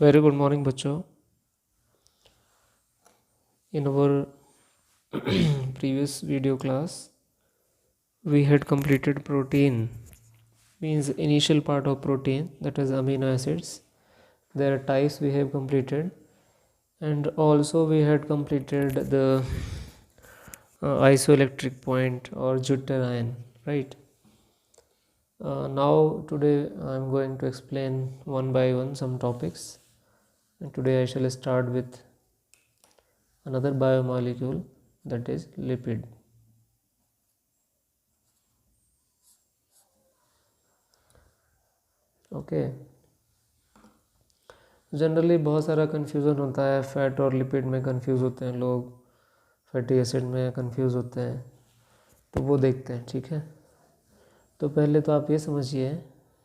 Very good morning बच्चों। In our previous video class, we had completed protein, means initial part of protein, that is amino acids. Their types we have completed, and also we had completed the isoelectric point or deuterion, right? Now today I am going to explain one by one some topics, and today I shall start with another biomolecule, that is lipid. Okay generally बहुत सारा confusion होता है, fat और lipid में confuse होते हैं लोग, fatty acid में कंफ्यूज होते हैं, तो वो देखते हैं। ठीक है, तो पहले तो आप ये समझिए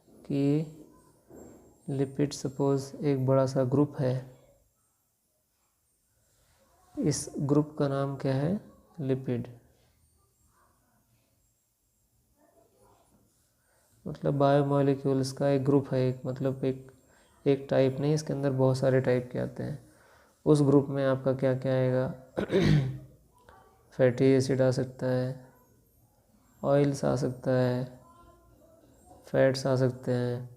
कि लिपिड सपोज एक बड़ा सा ग्रुप है, इस ग्रुप का नाम क्या है? लिपिड। मतलब बायोमॉलिक्यूल्स का एक ग्रुप है, एक मतलब एक टाइप नहीं, इसके अंदर बहुत सारे टाइप के आते हैं। उस ग्रुप में आपका क्या क्या आएगा? फैटी एसिड आ सकता है, ऑयल्स आ सकता है, फैट्स आ सकते हैं,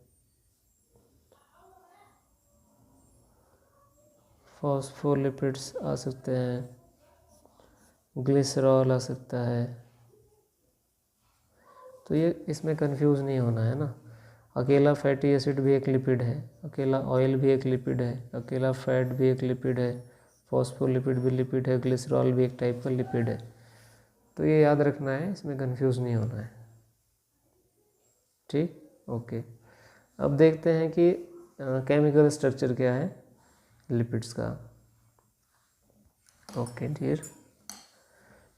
फॉस्फोलिपिड्स आ सकते हैं, ग्लिसरॉल आ सकता है। तो ये इसमें कंफ्यूज नहीं होना है ना। अकेला फैटी एसिड भी एक लिपिड है, अकेला ऑयल भी एक लिपिड है, अकेला फैट भी एक लिपिड है, फॉस्फोलिपिड भी लिपिड है, ग्लिसरॉल भी एक टाइप का लिपिड है। तो ये याद रखना है, इसमें कंफ्यूज नहीं होना है। ठीक, ओके। अब देखते हैं कि केमिकल स्ट्रक्चर क्या है लिपिड्स का। ओके डियर,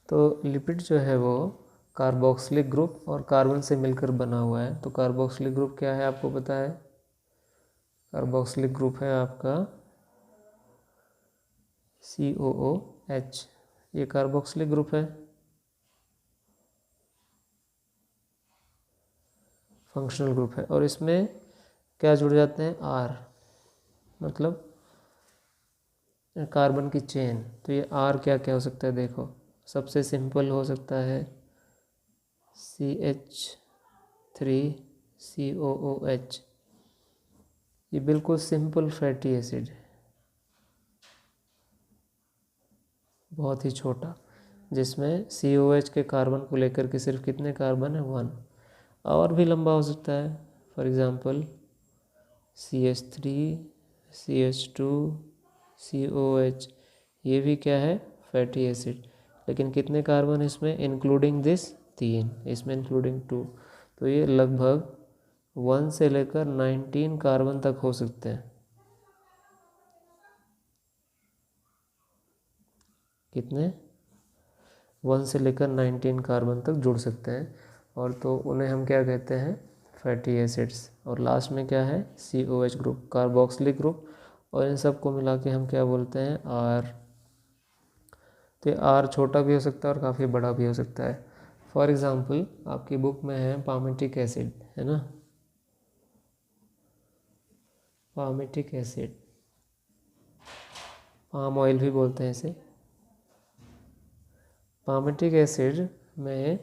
तो लिपिड जो है वो कार्बोक्सिलिक ग्रुप और कार्बन से मिलकर बना हुआ है। तो कार्बोक्सिलिक ग्रुप क्या है आपको पता है? कार्बोक्सिलिक ग्रुप है आपका COOH, ये कार्बोक्सिलिक ग्रुप है। फंक्शनल ग्रुप है, और इसमें क्या जुड़ जाते हैं? R, मतलब कार्बन की चेन। तो ये R क्या क्या हो सकता है? देखो, सबसे सिंपल हो सकता है CH3COOH, ये बिल्कुल सिंपल फैटी एसिड है, बहुत ही छोटा, जिसमें COH के कार्बन को लेकर के सिर्फ कितने कार्बन है? 1। और भी लंबा हो सकता है, for example CH3 CH2 COH, ये भी क्या है? Fatty acid. लेकिन कितने कार्बन इसमें इंक्लूडिंग दिस? 3, इसमें इंक्लूडिंग 2। तो ये लगभग 1 से लेकर 19 कार्बन तक हो सकते हैं। कितने? 1 से लेकर 19 कार्बन तक जुड़ सकते हैं, और तो उन्हें हम क्या कहते हैं? Fatty acids. और लास्ट में क्या है? COH ग्रुप, कार्बोक्सिलिक ग्रुप, और इन सब को मिला के हम क्या बोलते हैं? R। तो ये R छोटा भी हो सकता है और काफ़ी बड़ा भी हो सकता है। फॉर एग्ज़ाम्पल आपकी बुक में है पामेटिक एसिड, है ना? पामेटिक एसिड, पाम ऑयल भी बोलते हैं इसे। पामेटिक एसिड में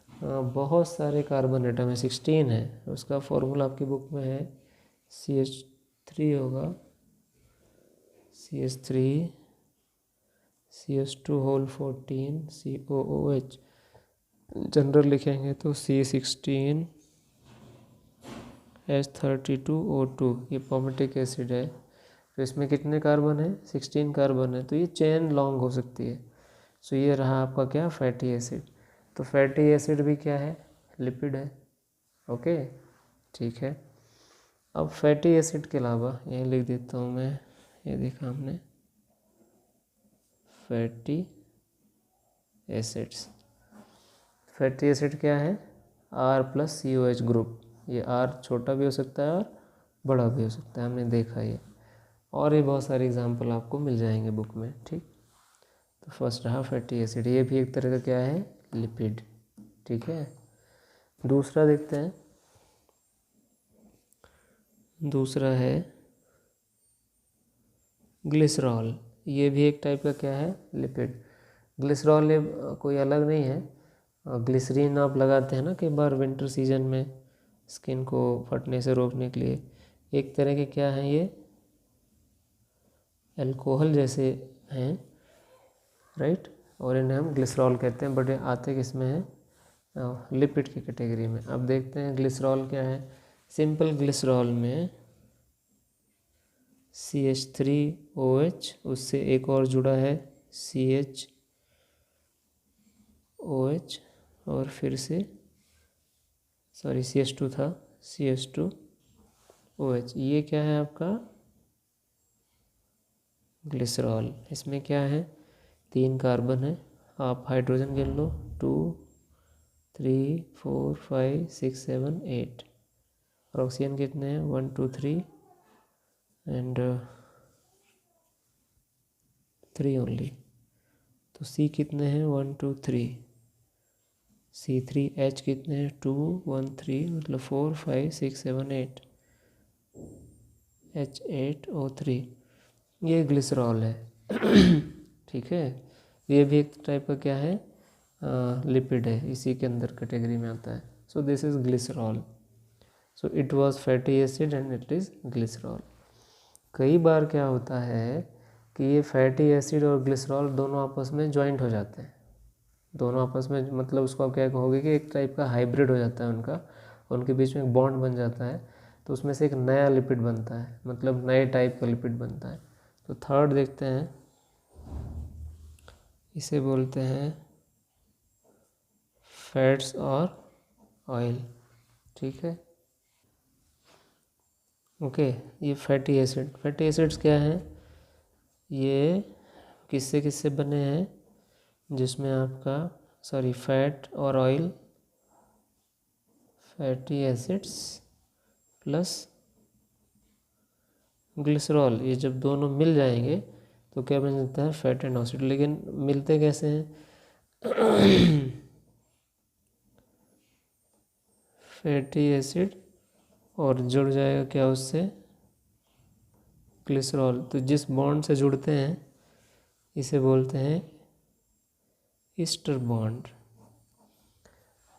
बहुत सारे कार्बन एटम है, 16 है। उसका फॉर्मूला आपकी बुक में है CH3 होगा, CH3 CH2 whole 14 COOH। General लिखेंगे तो C16 H32O2, ये पामेटिक एसिड है। तो इसमें कितने कार्बन है? 16 कार्बन है। तो ये चेन लॉन्ग हो सकती है। सो ये रहा आपका क्या? Fatty acid. तो फैटी एसिड भी क्या है? लिपिड है। ओके, ठीक है। अब फैटी एसिड के अलावा यहीं लिख देता हूँ मैं, ये देखा हमने, फैटी एसिड्स। फैटी एसिड क्या है? R+COH group. ये R छोटा भी हो सकता है और बड़ा भी हो सकता है, हमने देखा ये। और ये बहुत सारे एग्जांपल आपको मिल जाएंगे बुक में। ठीक, तो फर्स्ट रहा फैटी एसिड, ये भी एक तरह का क्या है? लिपिड। ठीक है, दूसरा देखते हैं। दूसरा है ग्लिसरॉल, ये भी एक टाइप का क्या है, लिपिड। ग्लिसरॉल ये कोई अलग नहीं है, ग्लिसरीन आप लगाते हैं ना कई बार विंटर सीजन में स्किन को फटने से रोकने के लिए, एक तरह के क्या हैं ये, अल्कोहल जैसे हैं, राइट, और इन्हें हम ग्लिसरॉल कहते हैं, बट ये आते किस में हैं, लिपिड की कैटेगरी में। अब देखते हैं ग्लिसरॉल क्या है। सिंपल ग्लिसरॉल में CH3OH, उससे एक और जुड़ा है CHOH, और फिर से सॉरी CH2 था, CH2OH, ये क्या है आपका ग्लिसरॉल। इसमें क्या है, 3 कार्बन है, आप हाइड्रोजन गिन लो, 2 3 4 5 6 7 8, और ऑक्सीजन कितने हैं, 1 2 3 एंड 3 ओनली। तो C कितने हैं, 1 2 3, C3H कितने हैं, 2 1 3, मतलब 4 5 6 7 8, H8O3, ये ग्लिसरॉल है। ठीक है, ये भी एक टाइप का क्या है, लिपिड है, इसी के अंदर कैटेगरी में आता है। So this is glycerol, so it was fatty acid and it is glycerol. कई बार क्या होता है कि ये फैटी एसिड और ग्लिसरॉल दोनों आपस में ज्वाइंट हो जाते हैं, दोनों आपस में, मतलब उसको आप क्या कहोगे कि एक टाइप का हाइब्रिड हो जाता है उनका, उनके बीच में एक बॉन्ड बन जाता है, तो उसमें से एक नया लिपिड बनता है, मतलब नए टाइप का लिपिड बनता है। तो थर्ड देखते हैं, इसे बोलते हैं फैट्स और ऑयल। ठीक है, ओके। ये फैटी एसिड, फैटी एसिड्स क्या हैं, ये किससे किससे बने हैं, जिसमें आपका सॉरी फैट और oil, fatty acids plus glycerol, ये जब दोनों मिल जाएंगे तो क्या बन जाता है, फैट एंड एसिड। लेकिन मिलते कैसे हैं, फैटी एसिड और जुड़ जाएगा क्या उससे, ग्लिसरॉल। तो जिस बॉन्ड से जुड़ते हैं इसे बोलते हैं ईस्टर बॉन्ड।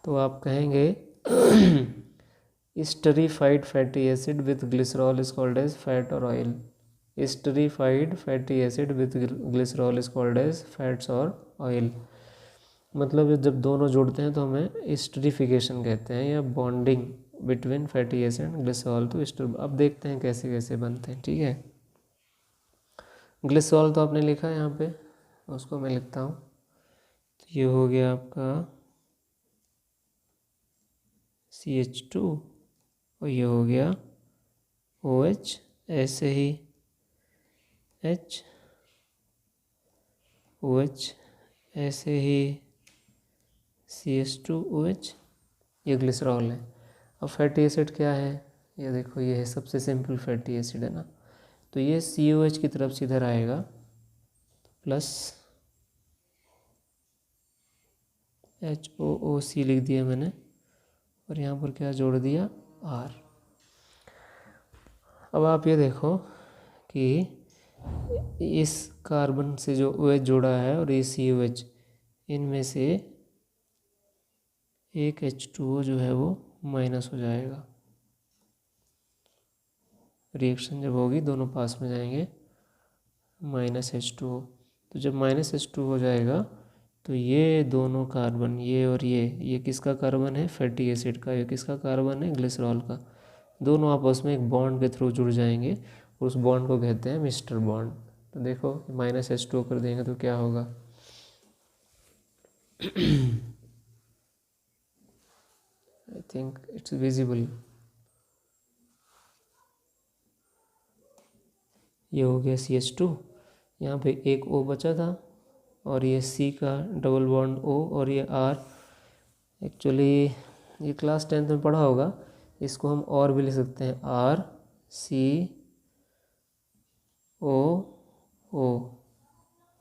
तो आप कहेंगे esterified fatty acid with glycerol is called as fat or oil. Esterified fatty acid with glycerol is called as fats or oil। मतलब जब दोनों जुड़ते हैं तो हमें एस्टरिफिकेशन कहते हैं, या bonding between fatty acid and glycerol. तो एस्टर, अब देखते हैं कैसे कैसे बनते हैं। ठीक है, ग्लिसरॉल तो आपने लिखा है यहाँ पे, उसको मैं लिखता हूँ। तो ये हो गया आपका CH2 और ये हो गया OH, ऐसे ही HOH, ऐसे ही CH2OH, ये ग्लिसरॉल है। अब फैटी एसिड क्या है, ये देखो, ये है सबसे सिंपल फैटी एसिड है ना, तो ये COH की तरफ से इधर आएगा, प्लस HOOC लिख दिया मैंने, और यहाँ पर क्या जोड़ दिया, R। अब आप ये देखो कि इस कार्बन से जो OH जोड़ा है और ये COH, इनमें से एक H2O जो है वो माइनस हो जाएगा, रिएक्शन जब होगी दोनों पास में जाएंगे, -H2O। तो जब -H2 हो जाएगा तो ये दोनों कार्बन, ये और ये किसका कार्बन है, फैटी एसिड का, ये किसका कार्बन है, ग्लिसरॉल का। दोनों आपस में एक बॉन्ड के थ्रू जुड़ जाएंगे और उस बॉन्ड को कहते हैं मिस्टर बॉन्ड। तो देखो -H2O कर देंगे तो क्या होगा, आई थिंक इट्स विजिबल। ये हो गया CH2, यहाँ पे एक O बचा था, और ये C का डबल बॉन्ड O, और ये R। एक्चुअली ये क्लास 10th में पढ़ा होगा, इसको हम और भी लिख सकते हैं, RCOO,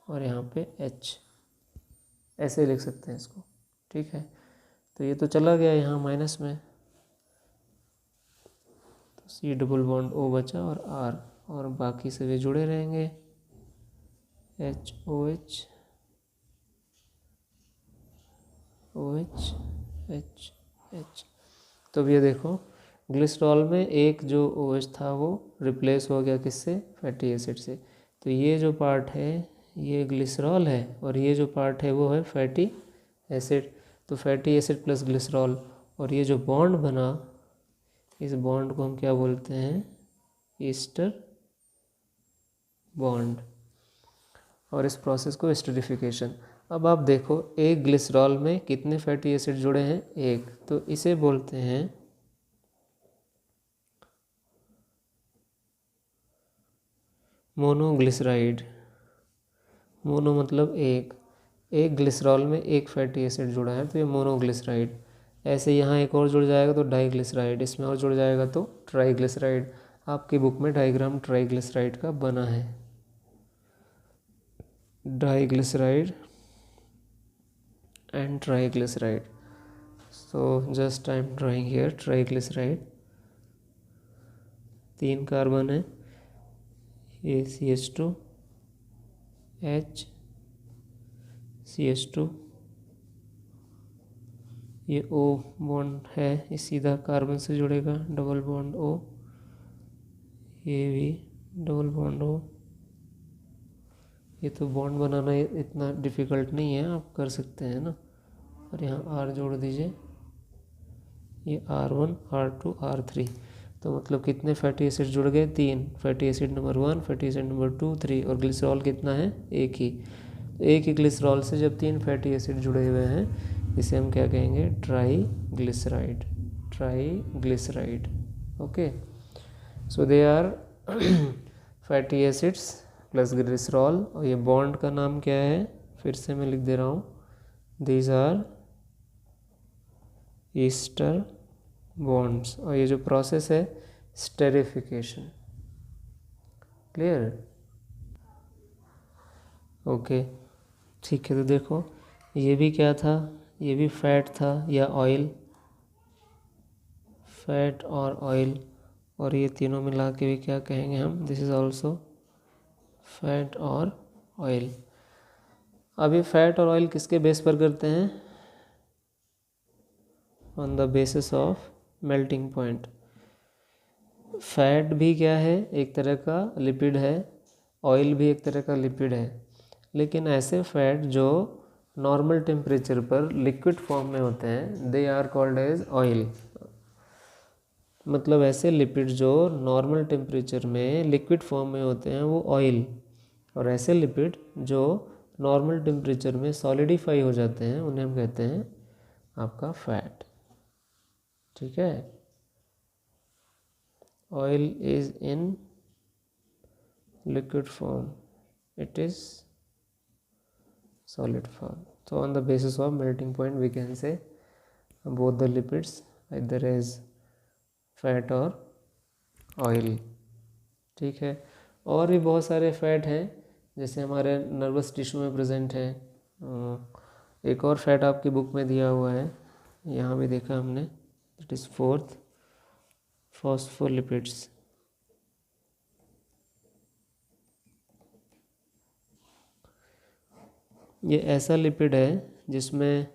और यहाँ पे H, ऐसे लिख सकते हैं इसको। ठीक है, तो ये तो चला गया यहाँ माइनस में, तो C डबल बॉन्ड O बचा और R, और बाकी सभी जुड़े रहेंगे। HOH OH H। तो अब ये देखो ग्लिसरॉल में एक जो OH था वो रिप्लेस हो गया किससे, फैटी एसिड से। तो ये जो पार्ट है ये ग्लिसरॉल है और ये जो पार्ट है वो है फैटी एसिड। तो फैटी एसिड प्लस ग्लिसरॉल, और ये जो बॉन्ड बना इस बॉन्ड को हम क्या बोलते हैं, ईस्टर बॉन्ड, और इस प्रोसेस को एस्टरिफिकेशन। अब आप देखो एक ग्लिसरॉल में कितने फैटी एसिड जुड़े हैं, एक, तो इसे बोलते हैं मोनोग्लिसराइड। मोनो मतलब एक ग्लिसरॉल में एक फैटी एसिड जुड़ा है तो ये मोनोग्लिसराइड। ऐसे यहाँ एक और जुड़ जाएगा तो डाईग्लिसराइड, इसमें और जुड़ जाएगा तो ट्राईग्लिसराइड। आपकी बुक में डायग्राम ट्राईग्लिसराइड का बना है, डाईग्लिसराइड and triglyceride. So just I am drawing here triglyceride, 3 carbon है, ये CH2 H CH2, ये O बॉन्ड है, ये सीधा कार्बन से जुड़ेगा, डबल बॉन्ड O, ये भी डबल बॉन्ड O। ये तो बॉन्ड बनाना इतना डिफ़िकल्ट नहीं है, आप कर सकते हैं ना। और यहाँ R जोड़ दीजिए, ये R1 R2 R3। तो मतलब कितने फैटी एसिड जुड़ गए, 3। Fatty acid number 1, fatty acid number 2, 3, और ग्लिसरॉल कितना है, एक ही। तो एक ही ग्लिसरॉल से जब 3 फैटी एसिड जुड़े हुए हैं इसे हम क्या कहेंगे, triglyceride, triglyceride. Okay, so they are fatty acids plus glycerol, और ये बॉन्ड का नाम क्या है, फिर से मैं लिख दे रहा हूँ, दीज आर ईस्टर बॉन्ड्स, और ये जो प्रोसेस है स्टेरिफिकेशन। क्लियर, ओके, ठीक है। तो देखो ये भी क्या था, ये भी फैट था या ऑयल, फैट और ऑयल, और ये तीनों मिला के भी क्या कहेंगे हम, दिस इज़ ऑल्सो फैट और ऑयल। अब ये फैट और ऑयल किसके बेस पर करते हैं, on the basis of melting point. Fat भी क्या है, एक तरह का लिपिड है, ऑयल भी एक तरह का लिपिड है, लेकिन ऐसे फैट जो नॉर्मल टेम्परेचर पर लिक्विड फॉर्म में होते हैं they are called as oil. मतलब ऐसे लिपिड जो नॉर्मल टेम्परेचर में लिक्विड फॉर्म में होते हैं वो ऑयल, और ऐसे लिपिड जो नॉर्मल टेम्परेचर में सॉलिडिफाई हो जाते हैं उन्हें हम कहते हैं आपका फैट। ठीक है, oil is in liquid form, it is solid form. So on the basis of melting point we can say both the lipids either as fat or oil. ठीक है, और भी बहुत सारे फैट हैं जैसे हमारे नर्वस टिश्यू में प्रेजेंट है। एक और फैट आपकी बुक में दिया हुआ है, यहाँ भी देखा हमने, इट इज़ 4th फॉस्फोलिपिड्स। ये ऐसा लिपिड है जिसमें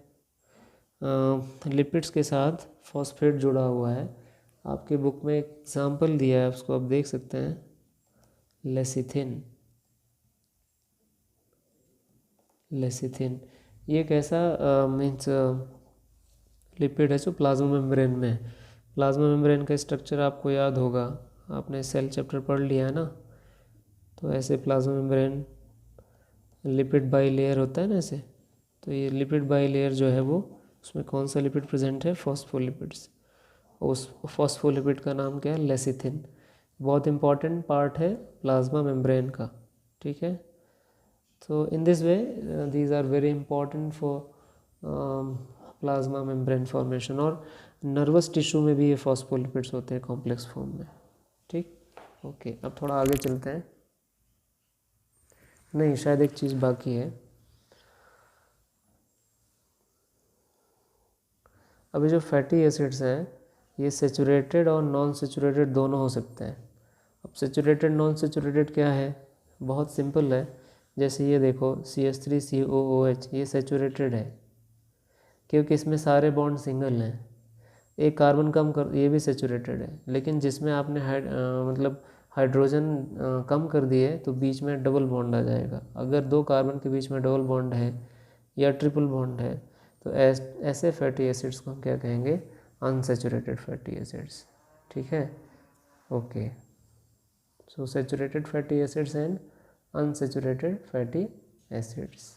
लिपिड्स के साथ फॉस्फेट जुड़ा हुआ है। आपके बुक में एक एग्जाम्पल दिया है, उसको आप देख सकते हैं, लेसिथिन। लेसिथिन ये एक ऐसा मीन्स लिपिड है जो प्लाज्मा मेम्ब्रेन में है। प्लाज्मा मेम्ब्रेन का स्ट्रक्चर आपको याद होगा, आपने सेल चैप्टर पढ़ लिया है ना। तो ऐसे plasma membrane lipid by layer होता है ना ऐसे, तो ये लिपिड बाई लेयर जो है वो, उसमें कौन सा लिपिड प्रेजेंट है, फॉस्फोलिपिड्स। उस फॉस्फोलिपिड का नाम क्या है, लेसिथिन। बहुत इंपॉर्टेंट पार्ट है प्लाज्मा मेम्ब्रेन का। ठीक है, तो in this way these are very important for plasma membrane formation. और नर्वस टिश्यू में भी ये फॉस्फोलिपिड्स होते हैं कॉम्प्लेक्स फॉर्म में। ठीक, ओके, अब थोड़ा आगे चलते हैं। नहीं, शायद एक चीज़ बाकी है। अभी जो फैटी एसिड्स हैं ये सेचुरेटेड और नॉन सेचुरेटेड दोनों हो सकते हैं। अब सेचुरेटेड नॉन सेचुरेटेड क्या है, बहुत सिंपल है। जैसे ये देखो CH3COOH, ये सैचुरेटेड है क्योंकि इसमें सारे बॉन्ड सिंगल हैं। एक कार्बन कम कर, ये भी सैचुरेटेड है, लेकिन जिसमें आपने मतलब हाइड्रोजन कम कर दिए तो बीच में डबल बॉन्ड आ जाएगा। अगर दो कार्बन के बीच में डबल बॉन्ड है या ट्रिपल बॉन्ड है तो ऐसे फैटी एसिड्स को हम क्या कहेंगे, अनसैचुरेटेड फैटी एसिड्स। ठीक है, okay. So saturated fatty acids and unsaturated fatty acids.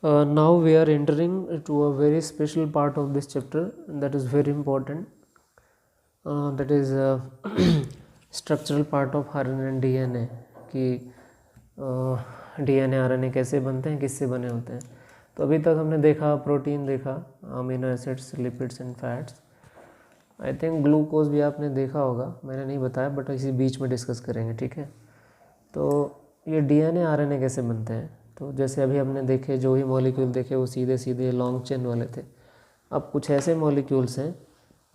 Now we are entering to a very special part of this chapter that is very important, that is structural part of RNA and DNA, कि DNA RNA कैसे बनते हैं, किससे बने होते हैं। तो अभी तक हमने देखा प्रोटीन, देखा amino acids, lipids and fats. I think glucose भी आपने देखा होगा, मैंने नहीं बताया बट इसी बीच में डिस्कस करेंगे। ठीक है, तो ये DNA RNA कैसे बनते हैं। तो जैसे अभी हमने देखे, जो ही मॉलिक्यूल देखे वो सीधे सीधे लॉन्ग चेन वाले थे। अब कुछ ऐसे मॉलिक्यूल्स हैं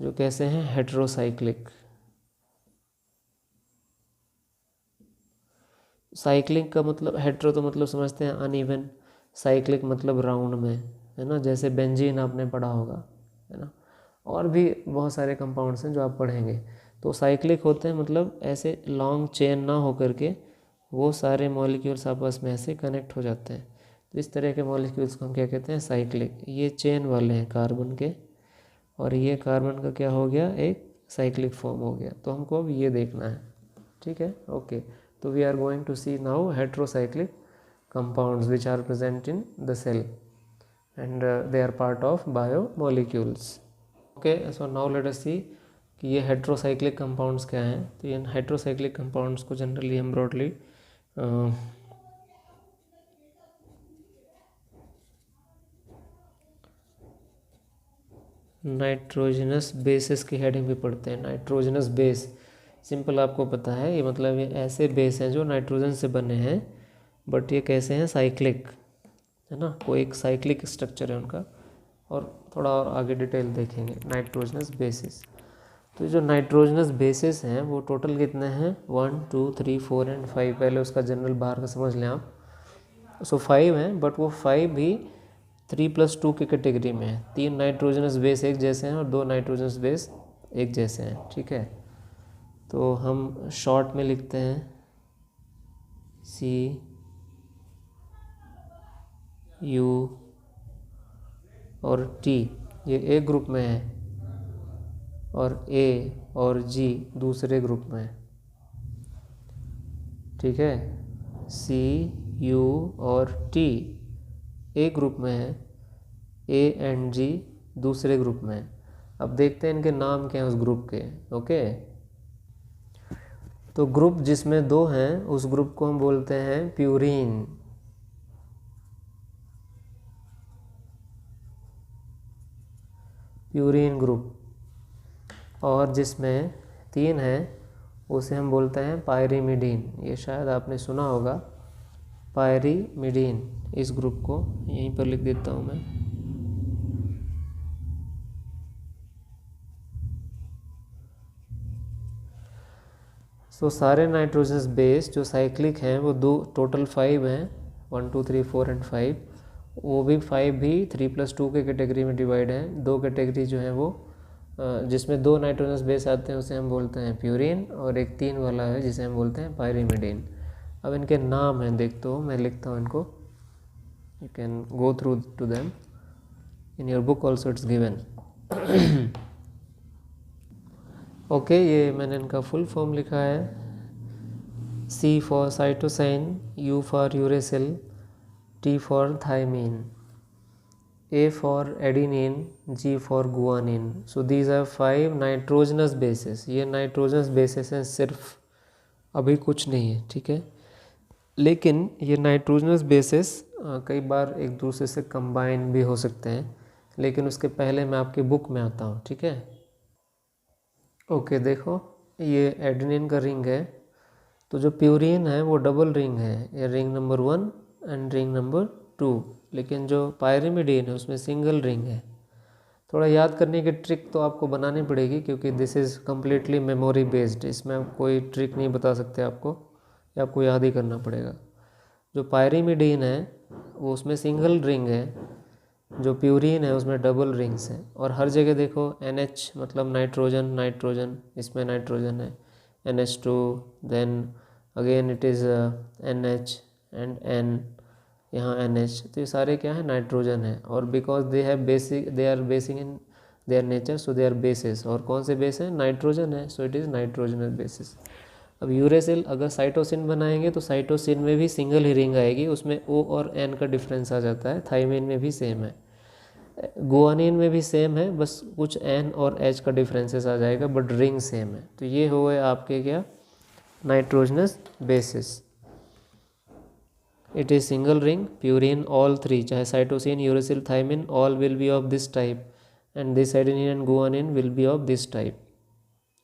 जो कैसे हैं, हेट्रोसाइक्लिक। साइक्लिक का मतलब, हेट्रो तो मतलब समझते हैं अनइवन, साइक्लिक मतलब राउंड में, है ना। जैसे बेंजीन आपने पढ़ा होगा, है ना। और भी बहुत सारे कंपाउंड्स हैं जो आप पढ़ेंगे। तो साइक्लिक होते हैं मतलब ऐसे लॉन्ग चेन ना हो करके वो सारे मॉलिक्यूल्स आपस में ऐसे कनेक्ट हो जाते हैं। तो इस तरह के मॉलिक्यूल्स को हम क्या कहते हैं, साइक्लिक। ये चेन वाले हैं कार्बन के, और ये कार्बन का क्या हो गया, एक साइक्लिक फॉर्म हो गया। तो हमको अब ये देखना है। ठीक है, ओके। तो we are going to see now heterocyclic compounds which are present in the cell and they are part of biomolecules. Okay, so now let us see कि ये हेट्रोसाइक्लिक कंपाउंड्स क्या हैं। तो इन हेट्रोसाइक्लिक कंपाउंड्स को generally हम broadly nitrogenous bases की heading पे पढ़ते हैं। नाइट्रोजनस बेस, सिंपल आपको पता है, ये मतलब ये ऐसे बेस हैं जो नाइट्रोजन से बने हैं, बट ये कैसे हैं, साइक्लिक, है ना। कोई एक साइक्लिक स्ट्रक्चर है उनका, और थोड़ा और आगे डिटेल देखेंगे नाइट्रोजनस बेसिस। तो जो नाइट्रोजनस बेसिस हैं वो टोटल कितने हैं, 1 2 3 4 एंड 5। पहले उसका जनरल बाहर का समझ लें आप। सो 5 हैं, बट वो 5 भी 3+2 की कैटेगरी में है। 3 नाइट्रोजनस बेस एक जैसे हैं और 2 नाइट्रोजनस बेस एक जैसे हैं। ठीक है, तो हम शॉर्ट में लिखते हैं CU और T, ये एक ग्रुप में है, और A और G दूसरे ग्रुप में है। ठीक है, CU और T एक ग्रुप में है, A एंड G दूसरे ग्रुप में है। अब देखते हैं इनके नाम क्या हैं उस ग्रुप के। ओके, तो ग्रुप जिसमें 2 हैं उस ग्रुप को हम बोलते हैं प्यूरीन। Purine group. और जिसमें 3 हैं उसे हम बोलते हैं पायरीमिडीन। ये शायद आपने सुना होगा, पायरीमिडीन। इस ग्रुप को यहीं पर लिख देता हूँ मैं। सो सारे नाइट्रोजनस बेस जो साइक्लिक हैं वो टोटल 5 हैं, 1 2 3 4 एंड 5। वो भी 5 भी 3+2 के कैटेगरी में डिवाइड हैं। 2 कैटेगरी जो है वो जिसमें 2 नाइट्रोजनस बेस आते हैं उसे हम बोलते हैं प्यूरीन, और एक 3 वाला है जिसे हम बोलते हैं पायरीमिडीन। अब इनके नाम हैं, देखते हो मैं लिखता हूँ इनको, you can go through to them in your book also, it's given. Okay, ये मैंने इनका फुल फॉर्म लिखा है। C for cytosine, U for uracil, T for thymine, A for adenine, G for guanine. So these are 5 nitrogenous bases. ये nitrogenous bases हैं सिर्फ, अभी कुछ नहीं है। ठीक है, लेकिन ये नाइट्रोजनस बेसिस कई बार एक दूसरे से कंबाइन भी हो सकते हैं, लेकिन उसके पहले मैं आपकी बुक में आता हूँ। ठीक है, ओके, देखो ये एडेनिन का रिंग है। तो जो प्यूरीन है वो डबल रिंग है, ये ring number 1 and ring number 2। लेकिन जो पायरीमिडीन है उसमें सिंगल रिंग है। थोड़ा याद करने की ट्रिक तो आपको बनानी पड़ेगी, क्योंकि this is completely memory based. इसमें कोई ट्रिक नहीं बता सकते आपको, ये आपको याद ही करना पड़ेगा। जो पायरीमिडीन है वो उसमें सिंगल रिंग है, जो प्यूरीन है उसमें डबल रिंग्स हैं। और हर जगह देखो NH मतलब नाइट्रोजन, नाइट्रोजन, इसमें नाइट्रोजन है NH2, then again it is NH and N, यहाँ NH, तो ये सारे क्या है, नाइट्रोजन है। और because they have basic, they are basic in their nature, so they are bases. और कौन से बेस हैं, नाइट्रोजन है, so it is nitrogenous bases. अब यूरेसिल अगर साइटोसिन बनाएंगे तो साइटोसिन में भी सिंगल ही रिंग आएगी, उसमें O और N का डिफरेंस आ जाता है। थाइमिन में भी सेम है, गुआनिन में भी सेम है, बस कुछ N और H का डिफरेंसेस आ जाएगा, बट रिंग सेम है। तो ये हो गए आपके क्या, nitrogenous bases. It is single ring, purine, all three, चाहे cytosine, uracil, thymine, all will be of this type, and this adenine and guanine will be of this type,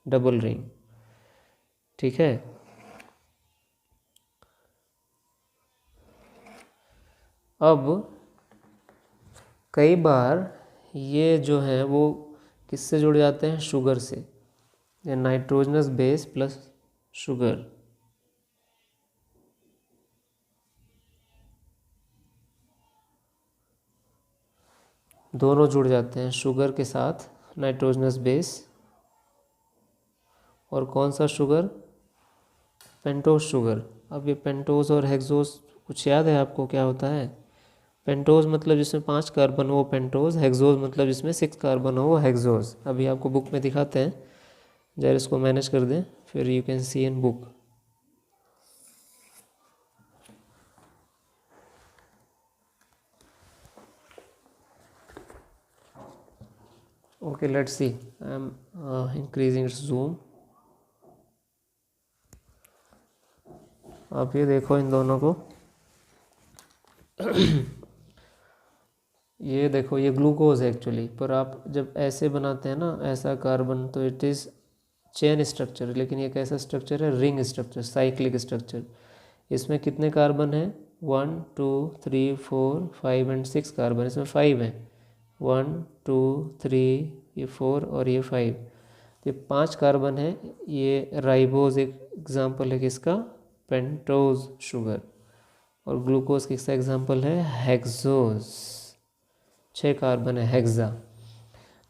double ring. ठीक है। अब कई बार ये जो है वो किससे जुड़ जाते हैं, शुगर से, या नाइट्रोजनस बेस प्लस शुगर। दोनों जुड़ जाते हैं शुगर के साथ, नाइट्रोजनस बेस। और कौन सा शुगर, पेंटोस शुगर। अब ये पेंटोस और हेक्सोस कुछ याद है आपको क्या होता है? पेंटोस मतलब जिसमें 5 कार्बन हो वो पेंटोस, हेक्सोस मतलब जिसमें 6 कार्बन हो वो हेक्सोस। अभी आपको बुक में दिखाते हैं, जरा इसको मैनेज कर दें, फिर you can see in book. Okay, let's see, I am increasing its zoom. आप ये देखो इन दोनों को, ये देखो ये ग्लूकोज है एक्चुअली, पर आप जब ऐसे बनाते हैं ना ऐसा कार्बन, तो इट इज़ चेन स्ट्रक्चर, लेकिन ये कैसा स्ट्रक्चर है, रिंग स्ट्रक्चर, साइक्लिक स्ट्रक्चर। इसमें कितने कार्बन है, 1 2 3 4 5 एंड 6 कार्बन, इसमें 5 है, 1 2 3, ये 4 और ये 5, ये 5 कार्बन है। ये राइबोज एक एग्जाम्पल है किसका, पेंटोज शुगर। और ग्लूकोज किसका एग्जाम्पल है, हेक्सोज, 6 कार्बन है, हेक्सा।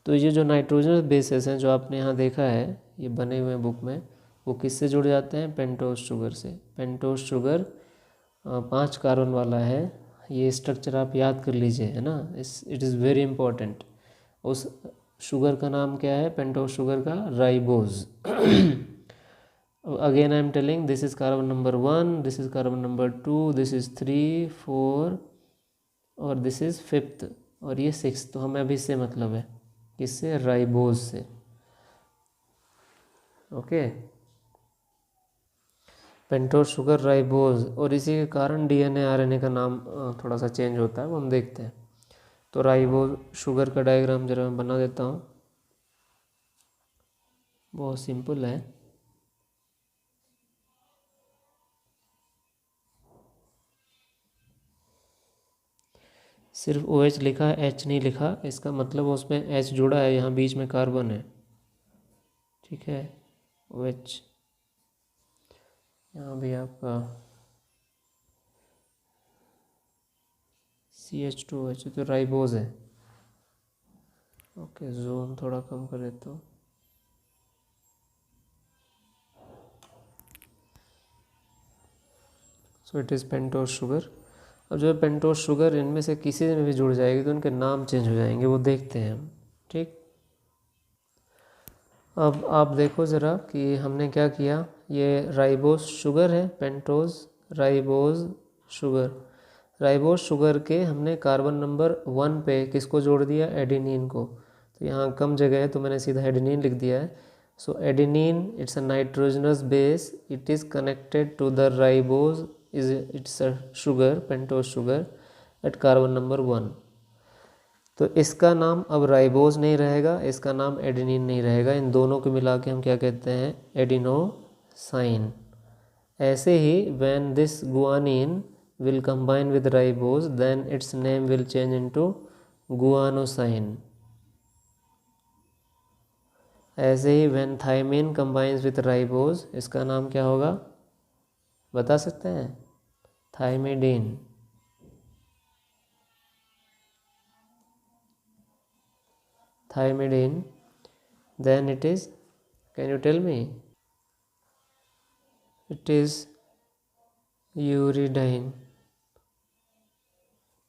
तो ये जो नाइट्रोजन बेसेस हैं जो आपने यहाँ देखा है ये बने हुए बुक में, वो किससे जुड़ जाते हैं, पेंटोज शुगर से। पेंटोज शुगर 5 कार्बन वाला है, ये स्ट्रक्चर आप याद कर लीजिए, है ना, इट इज़ वेरी इंपॉर्टेंट। उस शुगर का नाम क्या है, पेंटोज शुगर का, ribose. Again I am telling, this is carbon number 1, this is carbon number 2, this is 3 4 और दिस इज 5th और ये 6th। तो हमें अभी इससे मतलब है, किससे, राइबोज से। Okay, pentose sugar, ribose. और इसी के कारण DNA RNA का नाम थोड़ा सा चेंज होता है, वो हम देखते हैं। तो राइबोज शुगर का डायग्राम जरा मैं बना देता हूँ, बहुत सिंपल है। सिर्फ OH लिखा है, H नहीं लिखा, इसका मतलब उसमें H जुड़ा है, यहाँ बीच में कार्बन है, ठीक है, OH। यहाँ भी आपका CH2OH, तो राइबोज है। ओके, जूम थोड़ा कम कर देता हूँ। सो इट इज़ पेंटोज शुगर। अब जो पेंटोज शुगर इनमें से किसी में भी जुड़ जाएगी तो उनके नाम चेंज हो जाएंगे, वो देखते हैं हम, ठीक। अब आप देखो ज़रा कि हमने क्या किया, ये राइबोज शुगर है, pentose ribose sugar. Ribose sugar के हमने कार्बन नंबर 1 पे किसको जोड़ दिया, एडेनिन को। तो यहाँ कम जगह है तो मैंने सीधा एडेनिन लिख दिया है। So adenine it's a nitrogenous base, it is connected to the ribose, is it's a sugar, pentose sugar at carbon number 1। तो इसका नाम अब राइबोज नहीं रहेगा, इसका नाम एडेनिन नहीं रहेगा, इन दोनों को मिला के हम क्या कहते हैं, एडिनोसाइन। ऐसे ही when this guanine will combine with ribose, then its name will change into guanosine. ऐसे ही when thymine combines with ribose, इसका नाम क्या होगा, बता सकते हैं? Thymidine. Thymidine, then it is, can you tell me? It is uridine.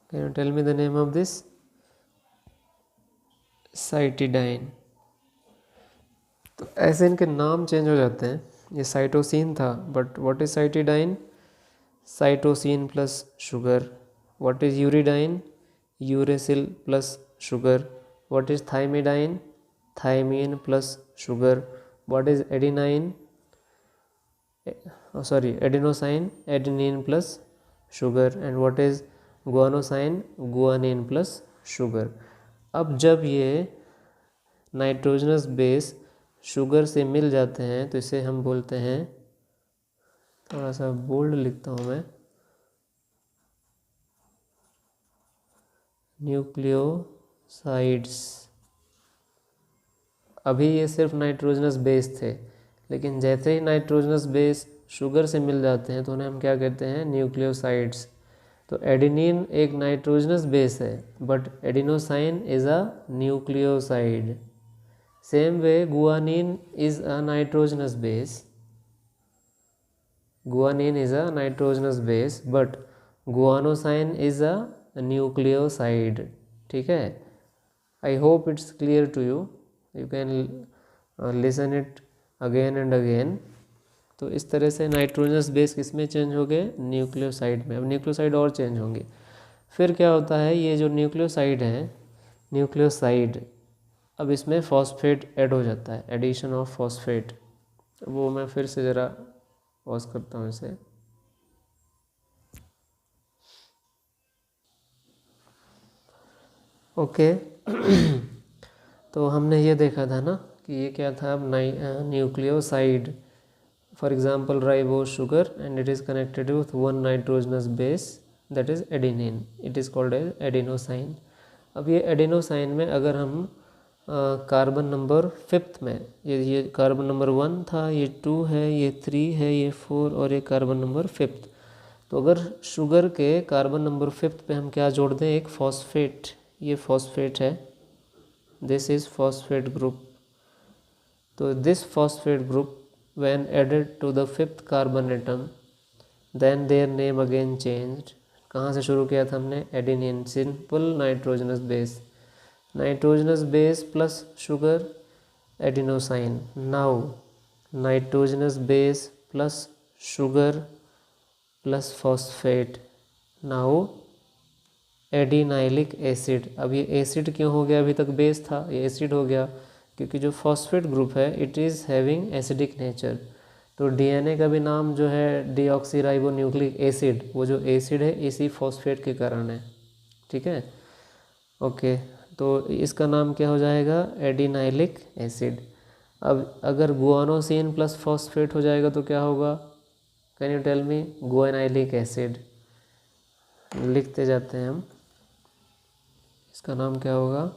Can you tell me the name of this? साइटिडाइन। तो ऐसे इनके नाम चेंज हो जाते हैं। ये साइटोसिन था, but what is cytidine? Cytosine plus sugar. What is uridine? Uracil plus sugar. What is thymidine? Thymine plus sugar. What is adenine? Adenosine, adenine plus sugar. And what is guanosine? Guanine plus sugar. अब जब ये nitrogenous base sugar से मिल जाते हैं तो इसे हम बोलते हैं, थोड़ा सा बोल्ड लिखता हूँ मैं, न्यूक्लियोसाइड्स। अभी ये सिर्फ नाइट्रोजनस बेस थे, लेकिन जैसे ही नाइट्रोजनस बेस शुगर से मिल जाते हैं तो उन्हें हम क्या कहते हैं? न्यूक्लियोसाइड्स। तो एडेनिन एक नाइट्रोजनस बेस है, but adenosine is a nucleoside. Same way guanine is a nitrogenous base. Guanine is a nitrogenous base, but guanosine is a nucleoside. ठीक है, I hope it's clear to you. You can listen it again and again. तो इस तरह से nitrogenous base किस में change हो गए? न्यूक्लियोसाइड में। अब न्यूक्लियोसाइड और चेंज होंगे। फिर क्या होता है, ये जो न्यूक्लियोसाइड है, न्यूक्लियोसाइड, अब इसमें फॉस्फेट ऐड हो जाता है, एडिशन ऑफ फॉस्फेट। वो मैं फिर से ज़रा पॉज करता हूँ इसे। ओके तो हमने ये देखा था ना कि ये क्या था? अब nucleoside, for example ribose sugar, and it is connected with one nitrogenous base that is adenine, it is called as adenosine. अब ये एडिनोसाइन में अगर हम कार्बन नंबर 5th में, ये कार्बन नंबर 1 था, ये 2 है, ये 3 है, ये 4 और ये कार्बन नंबर 5th। तो अगर शुगर के कार्बन नंबर 5th पे हम क्या जोड़ दें? एक फॉस्फेट। ये फॉस्फेट है, दिस इज फॉस्फेट ग्रुप। तो this phosphate group when added to the 5th carbon atom, then their name again changed. कहाँ से शुरू किया था हमने? Adenine, simple nitrogenous base. Nitrogenous base plus sugar, adenosine. Now nitrogenous base plus sugar plus phosphate, now adenylic acid. अब ये acid क्यों हो गया? अभी तक बेस था, ये एसिड हो गया क्योंकि जो फॉस्फेट ग्रुप है it is having acidic nature. तो डीएनए का भी नाम जो है डीऑक्सीराइबोन्यूक्लिक एसिड, वो जो एसिड है इसी फॉस्फेट के कारण है। ठीक है, ओके। तो इसका नाम क्या हो जाएगा? Adenylic acid. अब अगर गुआनोसिन प्लस फॉस्फेट हो जाएगा तो क्या होगा? Can you tell me? Guanylic acid. लिखते जाते हैं हम, इसका नाम क्या होगा?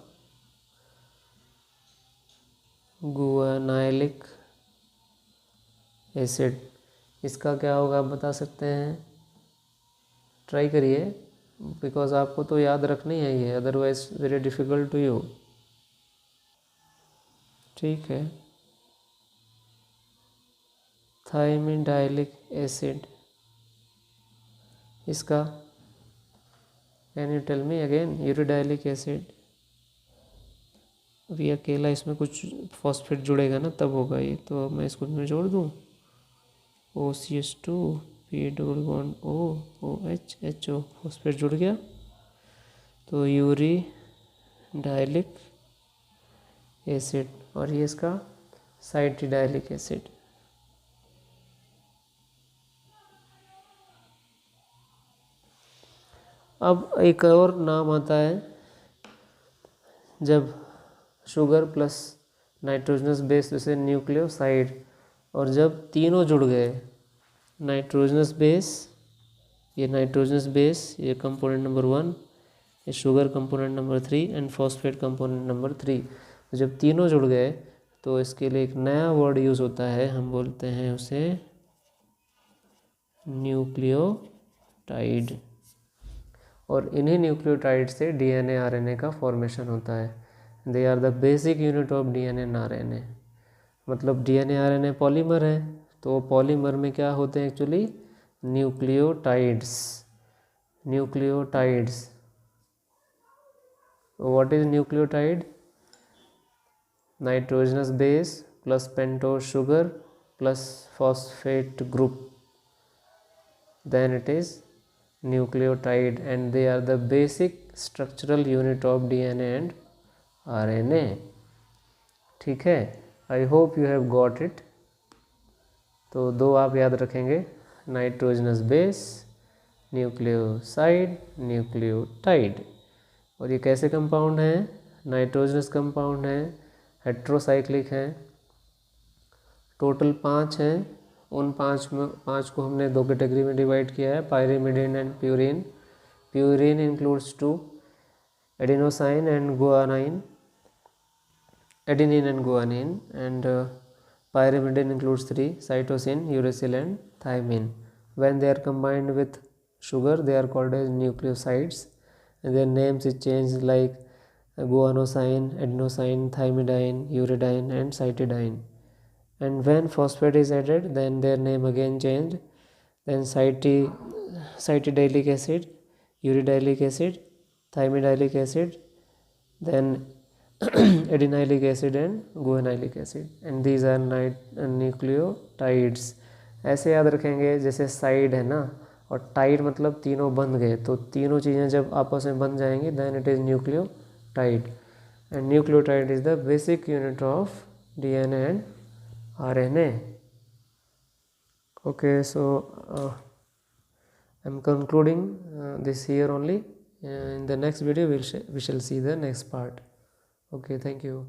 Guanylic acid. इसका क्या होगा आप बता सकते हैं? ट्राई करिए, बिकॉज आपको तो याद रखनी है ये, otherwise very difficult to you. ठीक है, थाइमिडाइलिक एसिड। इसका can you tell me again? Uridylic acid. अभी अकेला इसमें कुछ फॉस्फेट जुड़ेगा ना तब होगा ये, तो मैं इसको में जोड़ दूँ OCH2 P double bond OH HO, phosphate जुड़ गया तो यूरिडाइलिक एसिड। और ये इसका साइटिडाइलिक एसिड। अब एक और नाम आता है जब शुगर प्लस नाइट्रोजनस बेस जैसे न्यूक्लियोसाइड, और जब तीनों जुड़ गए, नाइट्रोजनस बेस, ये नाइट्रोजनस बेस, ये कंपोनेंट नंबर 1, ये sugar component number 3 and phosphate component number 3, जब तीनों जुड़ गए तो इसके लिए एक नया वर्ड यूज़ होता है, हम बोलते हैं उसे न्यूक्लियोटाइड। और इन्हीं न्यूक्लियोटाइड से डीएनए आरएनए का फॉर्मेशन होता है। They are the basic unit of DNA and RNA. मतलब डीएनए आरएनए पॉलीमर है, तो पॉलीमर में क्या होते हैं actually, nucleotides. Nucleotides, what is nucleotide? Nitrogenous base plus pentose sugar plus phosphate group, then it is nucleotide, and they are the basic structural unit of DNA and RNA. ठीक है, I hope you have got it. तो दो आप याद रखेंगे, nitrogenous base, nucleoside, nucleotide. और ये कैसे कंपाउंड हैं? नाइट्रोजनस कंपाउंड हैं, हेट्रोसाइक्लिक हैं, टोटल 5 हैं। उन 5 को हमने 2 कैटेगरी में डिवाइड किया है, pyrimidine and purine. Purine includes 2, adenosine and guanine, adenine and guanine, and pyrimidine includes 3, cytosine, uracil and thymine. When they are combined with sugar, they are called as nucleosides, and their names is changed like guanosine, adenosine, thymidine, uridine and cytidine. And when phosphate is added, then their name again changed, then cytidyllic acid, uridylic acid, thymidyllic acid, then adenylic acid and guanylic acid, and these are nucleotides. ऐसे याद रखेंगे, जैसे side है ना, और Tide मतलब तीनों बंध गए, तो तीनों चीज़ें जब आपस में बन जाएंगी then it is nucleotide, and nucleotide is the basic unit of DNA and RNA. Okay, so I'm concluding this here only. In the next video we shall see the next part. Okay, thank you.